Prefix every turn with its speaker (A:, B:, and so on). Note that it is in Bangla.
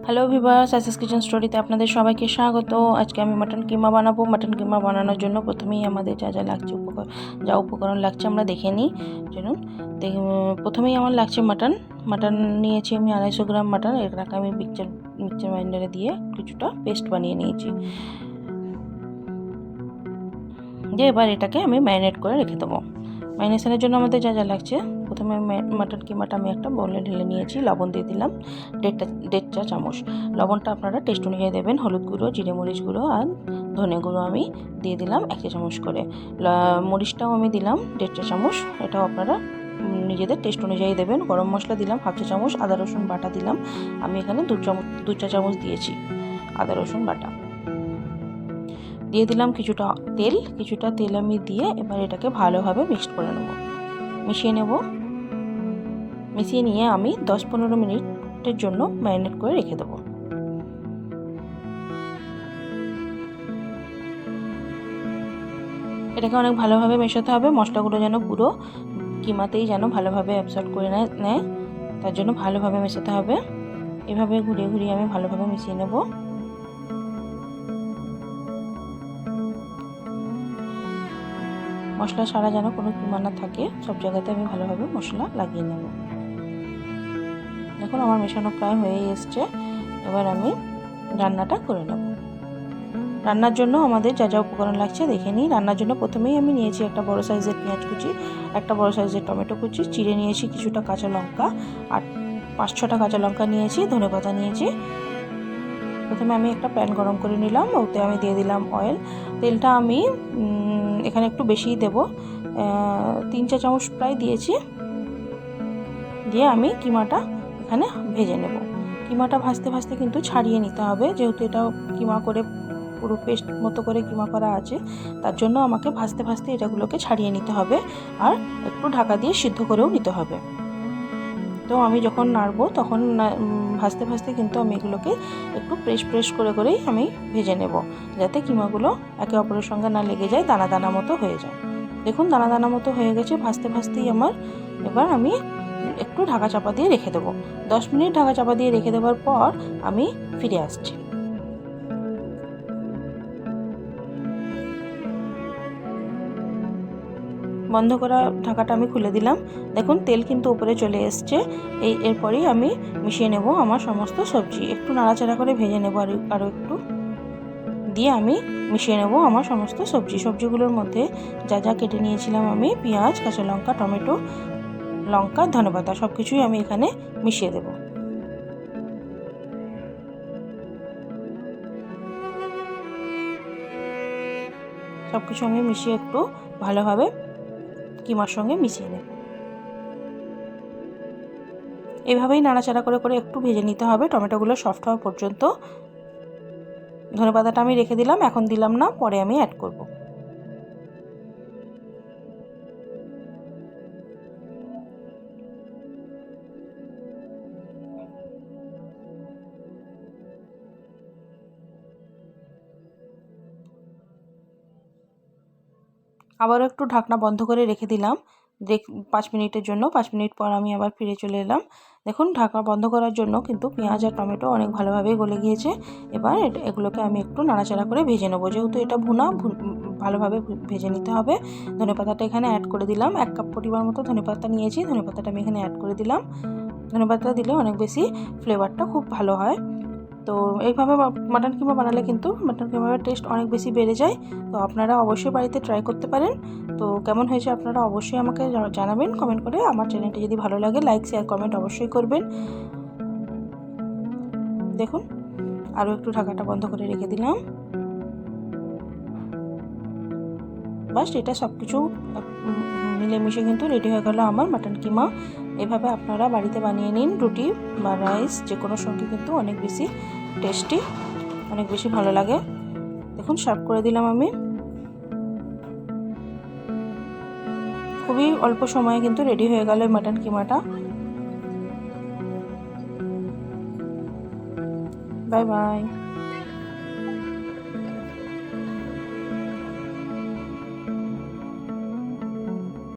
A: হ্যালো ভিউয়ার্স, এসএস কিচেন স্টোরিতে আপনাদের সবাইকে স্বাগত। আজকে আমি মাটন কিমা বানাবো। মাটন কিমা বানানোর জন্য প্রথমেই আমাদের যা লাগছে যা উপকরণ লাগছে আমরা দেখে নিই। চলুন প্রথমেই আমার লাগছে মাটন নিয়েছি আমি 250 গ্রাম মাটন। এটাকে আমি মিক্সচার গ্রাইন্ডারে দিয়ে কিছুটা পেস্ট বানিয়ে নিয়েছি। এবার এটাকে আমি ম্যারিনেট করে রেখে দেবো। ম্যারিনেশনের জন্য আমাদের যা লাগছে, প্রথমে মাটন কিমাটা আমি একটা বোলে ঢেলে নিয়েছি। লবণ দিয়ে দিলাম 1.5 চা চামচ। লবণটা আপনারা টেস্ট অনুযায়ী দেবেন। হলুদ গুঁড়ো, জিরে মরিচ গুঁড়ো আর ধনে গুঁড়ো আমি দিয়ে দিলাম 1 চা চামচ করে। মরিচটাও আমি দিলাম 1.5 চা চামচ। এটাও আপনারা নিজেদের টেস্ট অনুযায়ী দেবেন। গরম মশলা দিলাম 1/2 চা চামচ। আদা রসুন বাটা দিলাম আমি এখানে 2 চা চামচ দিয়েছি আদা রসুন বাটা। দিয়ে দিলাম কিছুটা তেল আমি দিয়ে এবার এটাকে ভালোভাবে মিক্সড করে নেব, মিশিয়ে নিয়ে আমি 10-15 মিনিটের জন্য ম্যারিনেট করে রেখে দেবো। এটাকে অনেক ভালোভাবে মেশাতে হবে। মশলাগুলো যেন পুরো কিমাতেই যেন ভালোভাবে অ্যাবসর্ব করে নেয়, তার জন্য ভালোভাবে মেশাতে হবে। এভাবে ঘুরিয়ে ঘুরিয়ে আমি ভালোভাবে মিশিয়ে নেব। মশলা ছাড়া যেন কোনো কিমা না থাকে, সব জায়গাতে আমি ভালোভাবে মশলা লাগিয়ে নেব। দেখুন আমার মেশানো প্রায় হয়ে এসছে। এবার আমি রান্নাটা করে নেব। রান্নার জন্য আমাদের যা উপকরণ লাগছে দেখে নিই। রান্নার জন্য প্রথমেই আমি নিয়েছি একটা বড় সাইজের পেঁয়াজ কুচি, একটা বড় সাইজের টমেটো কুচি, চিড়ে নিয়েছি কিছুটা কাঁচা লঙ্কা আর 5-6টা কাঁচা লঙ্কা নিয়েছি, ধনেপাতা নিয়েছি। প্রথমে আমি একটা প্যান গরম করে নিলাম, ওতে আমি দিয়ে দিলাম অয়েল। তেলটা আমি এখানে একটু বেশিই দেব, 3 চা চামচ প্রায় দিয়েছি। দিয়ে আমি কিমাটা এখানে ভেজে নেব। কিমাটা ভাজতে ভাজতে কিন্তু ছাড়িয়ে নিতে হবে, যেহেতু এটা কিমা করে পুরো পেস্ট মতো করে কিমা করা আছে, তার জন্য আমাকে ভাজতে ভাজতে এটাগুলোকে ছাড়িয়ে নিতে হবে আর একটু ঢাকা দিয়ে সিদ্ধ করেও নিতে হবে। তো আমি যখন নাড়বো তখন ভাজতে ভাজতে কিন্তু আমি এগুলোকে একটু প্রেস করেই আমি ভেজে নেব, যাতে কিমাগুলো একে অপরের সঙ্গে না লেগে যায়, দানা দানা মতো হয়ে যায়। দেখুন দানা দানা মতো হয়ে গেছে ভাজতে ভাজতেই আমার। এবার আমি একটু ঢাকা চাপা দিয়ে রেখে দেবো। 10 মিনিট ঢাকা চাপা দিয়ে রেখে দেওয়ার পর আমি ফিরে আসছি। বন্ধ করা ঢাকাটা আমি খুলে দিলাম। দেখুন তেল কিন্তু উপরে চলে এসছে। এরপরেই আমি মিশিয়ে নেব আমার সমস্ত সবজি। একটু নাড়াচাড়া করে ভেজে নেব আরও একটু, দিয়ে আমি মিশিয়ে নেব আমার সমস্ত সবজিগুলোর মধ্যে যা কেটে নিয়েছিলাম আমি, পেঁয়াজ, কাঁচা লঙ্কা, টমেটো, লঙ্কা, ধনেপাতা, সব কিছুই আমি এখানে মিশিয়ে দেব। সব কিছু আমি মিশিয়ে একটু ভালোভাবে কিমার সঙ্গে মিশিয়ে নেব। এভাবেই নাড়াচাড়া করে একটু ভেজে নিতে হবে টমেটোগুলো সফট হওয়া পর্যন্ত। ধনেপাতাটা আমি রেখে দিলাম, এখন দিলাম না, পরে আমি অ্যাড করব। আবারও একটু ঢাকনা বন্ধ করে রেখে দিলাম 5 মিনিটের জন্য। 5 মিনিট পর আমি আবার ফিরে চলে এলাম। দেখুন ঢাকনা বন্ধ করার জন্য কিন্তু পেঁয়াজ আর টমেটো অনেক ভালোভাবেই গলে গিয়েছে। এবার এগুলোকে আমি একটু নাড়াচাড়া করে ভেজে নেবো, যেহেতু এটা ভালোভাবে ভেজে নিতে হবে। ধনেপাতাটা এখানে অ্যাড করে দিলাম। 1 কাপ পরিমাণ মতো ধনেপাতা নিয়েছি, ধনেপাতাটা আমি এখানে অ্যাড করে দিলাম। ধনেপাতা দিলে অনেক বেশি ফ্লেভারটা খুব ভালো হয়। তো এইভাবে মাটন কিমা বানালে কিন্তু মাটন কিমার টেস্ট অনেক বেশি বেড়ে যায়। তো আপনারা অবশ্যই বাড়িতে ট্রাই করতে পারেন। তো কেমন হয়েছে আপনারা অবশ্যই আমাকে জানাবেন কমেন্ট করে। আমার চ্যানেলটি যদি ভালো লাগে লাইক, শেয়ার, কমেন্ট অবশ্যই করবেন। দেখুন আরও একটু ঢাকাটা বন্ধ করে রেখে দিলাম। বাস এটা সব কিছু মিলেমিশে কিন্তু রেডি হয়ে গেল আমার মাটন কিমা। এভাবে আপনারা বাড়িতে বানিয়ে নিন, রুটি বা রাইস যে কোনো সঙ্গে কিন্তু অনেক বেশি টেস্টি, অনেক বেশি ভালো লাগে। দেখুন সার্ভ করে দিলাম আমি। খুবই অল্প সময়ে কিন্তু রেডি হয়ে গেল মাটন কিমাটা। Bye bye.